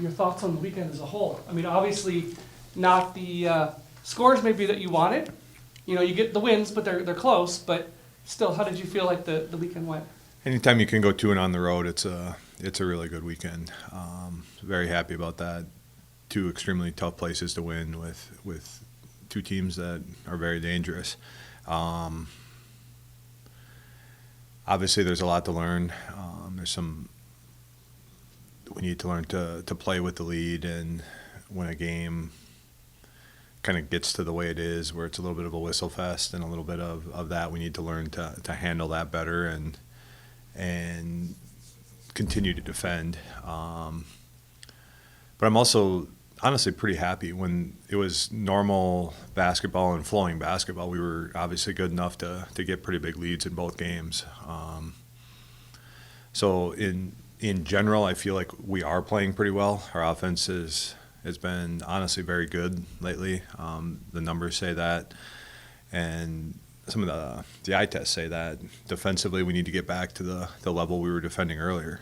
your thoughts on the weekend as a whole. I mean, obviously, not the scores maybe that you wanted. You get the wins, but they're close. But still, how did you feel like the weekend went? Anytime you can go 2-0 on the road, it's a really good weekend. Very happy about that. Two extremely tough places to win with two teams that are very dangerous. Obviously, there's a lot to learn. We need to learn to play with the lead, and when a game kind of gets to the way it is, where it's a little bit of a whistle fest and a little bit of that, we need to learn to handle that better and continue to defend. But I'm also honestly pretty happy. When it was normal basketball and flowing basketball, we were obviously good enough to get pretty big leads in both games. So in general, I feel like we are playing pretty well. Our offense has been honestly very good lately. The numbers say that, and some of the eye tests say that. Defensively, we need to get back to the level we were defending earlier.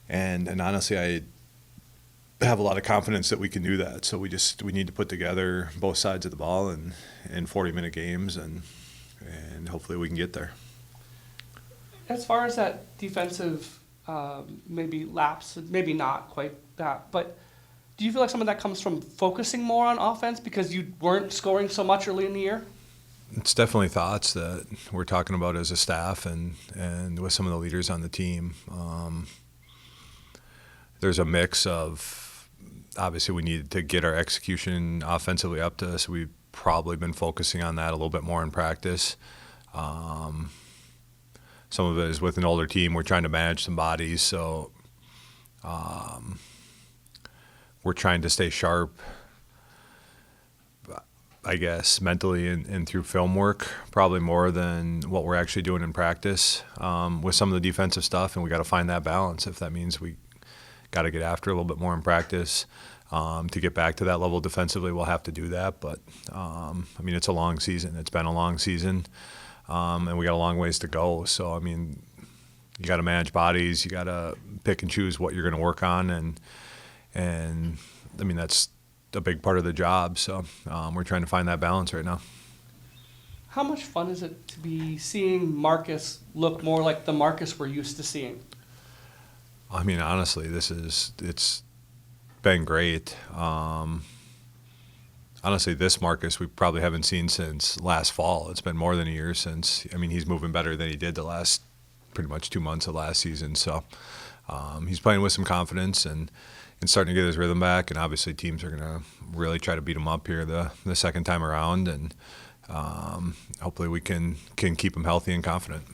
And honestly, I have a lot of confidence that we can do that. So we need to put together both sides of the ball in 40-minute games, and hopefully we can get there. As far as that defensive maybe lapse, maybe not quite that, but do you feel like some of that comes from focusing more on offense because you weren't scoring so much early in the year? It's definitely thoughts that we're talking about as a staff and with some of the leaders on the team. There's a mix of, obviously we needed to get our execution offensively up to us. We've probably been focusing on that a little bit more in practice. Some of it is with an older team. We're trying to manage some bodies, so we're trying to stay sharp, I guess, mentally and through film work, probably more than what we're actually doing in practice with some of the defensive stuff, and we got to find that balance. If that means we got to get after a little bit more in practice to get back to that level defensively, we'll have to do that. But, I mean, it's a long season. It's been a long season. And we got a long ways to go. So, I mean, you got to manage bodies. You got to pick and choose what you're going to work on. And I mean, that's a big part of the job. So we're trying to find that balance right now. How much fun is it to be seeing Marcus look more like the Marcus we're used to seeing? I mean, honestly, it's been great. Honestly, this Marcus we probably haven't seen since last fall. It's been more than a year since. I mean, he's moving better than he did the last pretty much 2 months of last season. So he's playing with some confidence and starting to get his rhythm back. And obviously, teams are going to really try to beat him up here the second time around. And hopefully, we can keep him healthy and confident.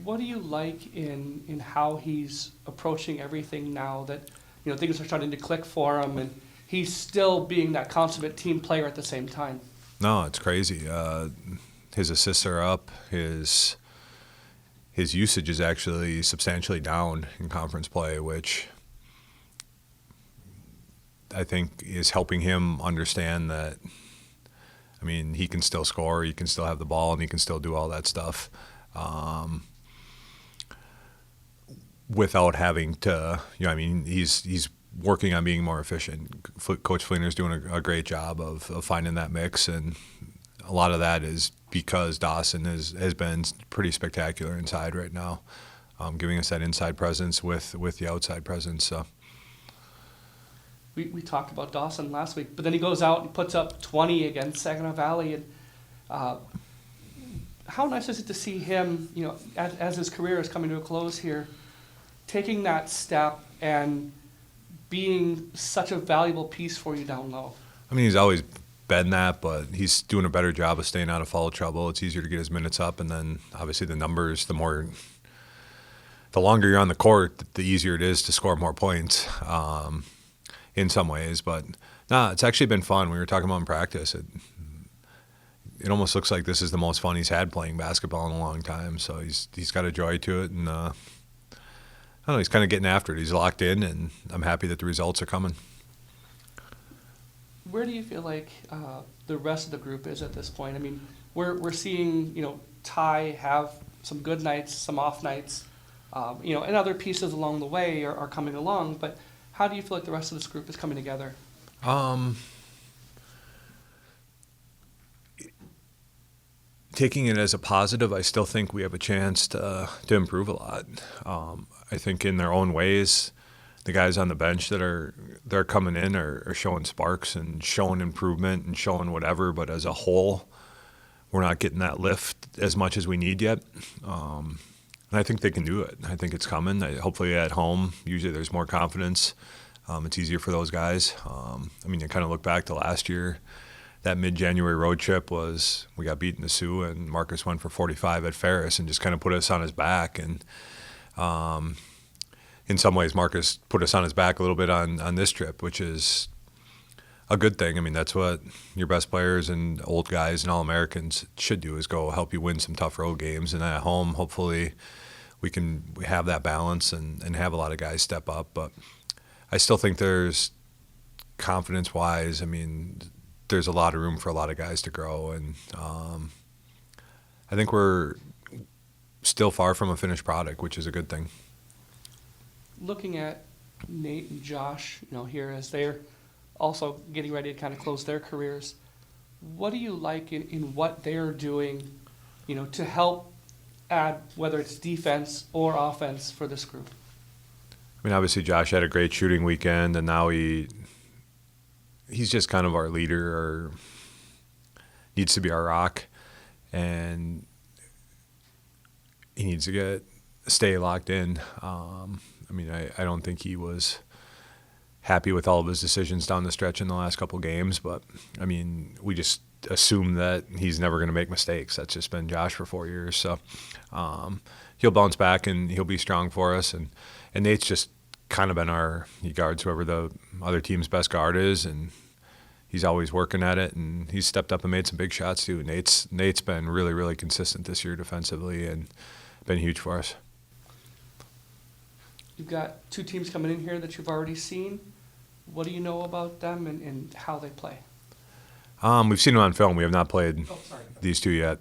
What do you like in how he's approaching everything now that things are starting to click for him and he's still being that consummate team player at the same time? No, it's crazy. His assists are up. His usage is actually substantially down in conference play, which I think is helping him understand that, I mean, he can still score, he can still have the ball, and he can still do all that stuff without having to, I mean, he's working on being more efficient. Coach Fleener's doing a great job of finding that mix, and a lot of that is because Dawson has been pretty spectacular inside right now, giving us that inside presence with the outside presence. So we talked about Dawson last week, but then he goes out and puts up 20 against Saginaw Valley, and how nice is it to see him, as his career is coming to a close here, taking that step and being such a valuable piece for you down low? I mean, he's always been that, but he's doing a better job of staying out of foul trouble. It's easier to get his minutes up, and then obviously the numbers, the longer you're on the court, the easier it is to score more points in some ways. But it's actually been fun. We were talking about in practice. It almost looks like this is the most fun he's had playing basketball in a long time. So he's got a joy to it, and I don't know, he's kind of getting after it. He's locked in, and I'm happy that the results are coming. Where do you feel like the rest of the group is at this point? I mean, we're seeing Ty have some good nights, some off nights. and other pieces along the way are coming along. But how do you feel like the rest of this group is coming together? Taking it as a positive, I still think we have a chance to improve a lot. I think in their own ways, the guys on the bench they're coming in are showing sparks and showing improvement and showing whatever. But as a whole, we're not getting that lift as much as we need yet. And I think they can do it. I think it's coming. Hopefully at home, usually there's more confidence. It's easier for those guys. You kind of look back to last year. That mid-January road trip we got beaten to Sioux, and Marcus went for 45 at Ferris and just kind of put us on his back. And in some ways, Marcus put us on his back a little bit on this trip, which is a good thing. That's what your best players and old guys and All-Americans should do, is go help you win some tough road games. And at home, hopefully, we have that balance and have a lot of guys step up. But I still think there's confidence-wise, there's a lot of room for a lot of guys to grow. And I think we're still far from a finished product, which is a good thing. Looking at Nate and Josh, here as they're also getting ready to kind of close their careers, what do you like in what they're doing, to help add, whether it's defense or offense for this group? Obviously Josh had a great shooting weekend, and now he's just kind of our leader, or needs to be our rock, and he needs to stay locked in. I don't think he was happy with all of his decisions down the stretch in the last couple games, but we just assume that he's never going to make mistakes. That's just been Josh for 4 years, so he'll bounce back and he'll be strong for us. And Nate's just kind of been he guards whoever the other team's best guard is, and he's always working at it, and he's stepped up and made some big shots too. Nate's been really, really consistent this year defensively and been huge for us. You've got two teams coming in here that you've already seen. What do you know about them and how they play? We've seen them on film. We have not played these two yet.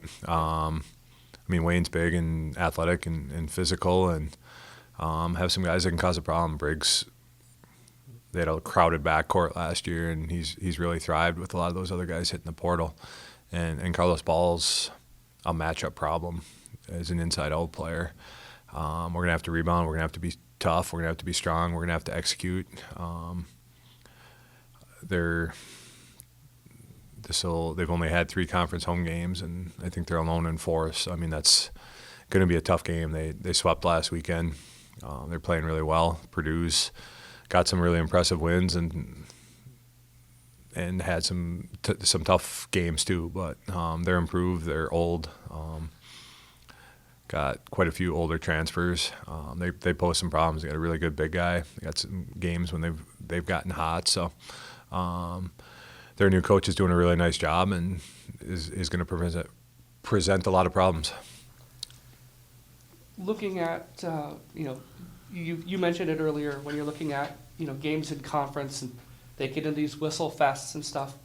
Wayne's big and athletic and physical, and have some guys that can cause a problem. Briggs, they had a crowded backcourt last year, and he's really thrived with a lot of those other guys hitting the portal. And Carlos Ball's a matchup problem as an inside-out player. We're going to have to rebound. We're going to have to be tough. We're going to have to be strong. We're going to have to execute. They've only had 3 conference home games, and I think they're alone in 4. So, that's going to be a tough game. They swept last weekend. They're playing really well. Purdue's got some really impressive wins and had some tough games too. But they're improved. They're old. Got quite a few older transfers. They pose some problems. They got a really good big guy. They got some games when they've gotten hot. So their new coach is doing a really nice job and is going to present a lot of problems. Looking at you mentioned it earlier when you're looking at games in conference and they get into these whistle fests and stuff.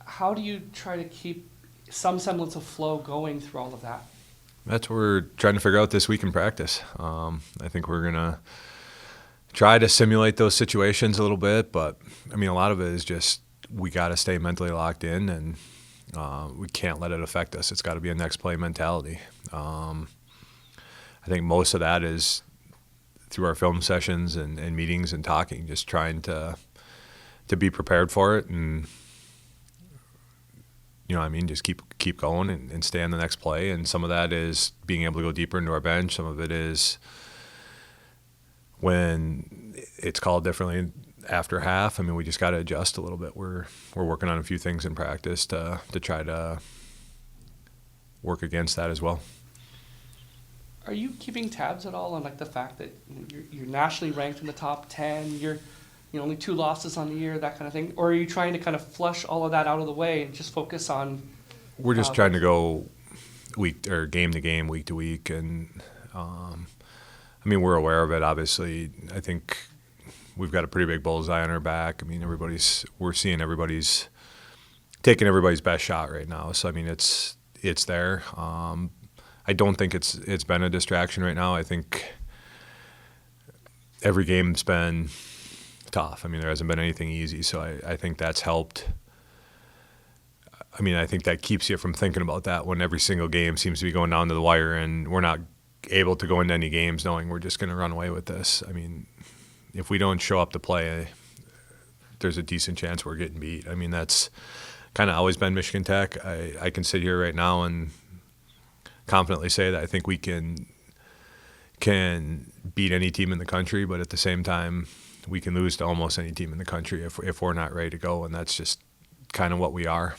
How do you try to keep some semblance of flow going through all of that? That's what we're trying to figure out this week in practice. I think we're going to try to simulate those situations a little bit, but a lot of it is just we got to stay mentally locked in, and we can't let it affect us. It's got to be a next play mentality. I think most of that is through our film sessions and meetings and talking, just trying to be prepared for it, and just keep going and stay on the next play. And some of that is being able to go deeper into our bench. Some of it is when it's called differently after half. We just got to adjust a little bit. We're working on a few things in practice to try to work against that as well. Are you keeping tabs at all on the fact that you're nationally ranked in the top 10? You're only 2 losses on the year, that kind of thing? Or are you trying to kind of flush all of that out of the way and just focus on? We're just trying to go game to game, week to week, and we're aware of it. Obviously, I think we've got a pretty big bullseye on our back. We're seeing everybody's taking everybody's best shot right now. So it's there. I don't think it's been a distraction right now. I think every game's been tough. I mean, there hasn't been anything easy, so I think that's helped. I mean, I think that keeps you from thinking about that when every single game seems to be going down to the wire and we're not able to go into any games knowing we're just going to run away with this. I mean, if we don't show up to play, there's a decent chance we're getting beat. I mean, that's kind of always been Michigan Tech. I can sit here right now and confidently say that I think we can beat any team in the country, but at the same time, we can lose to almost any team in the country if we're not ready to go, and that's just kind of what we are.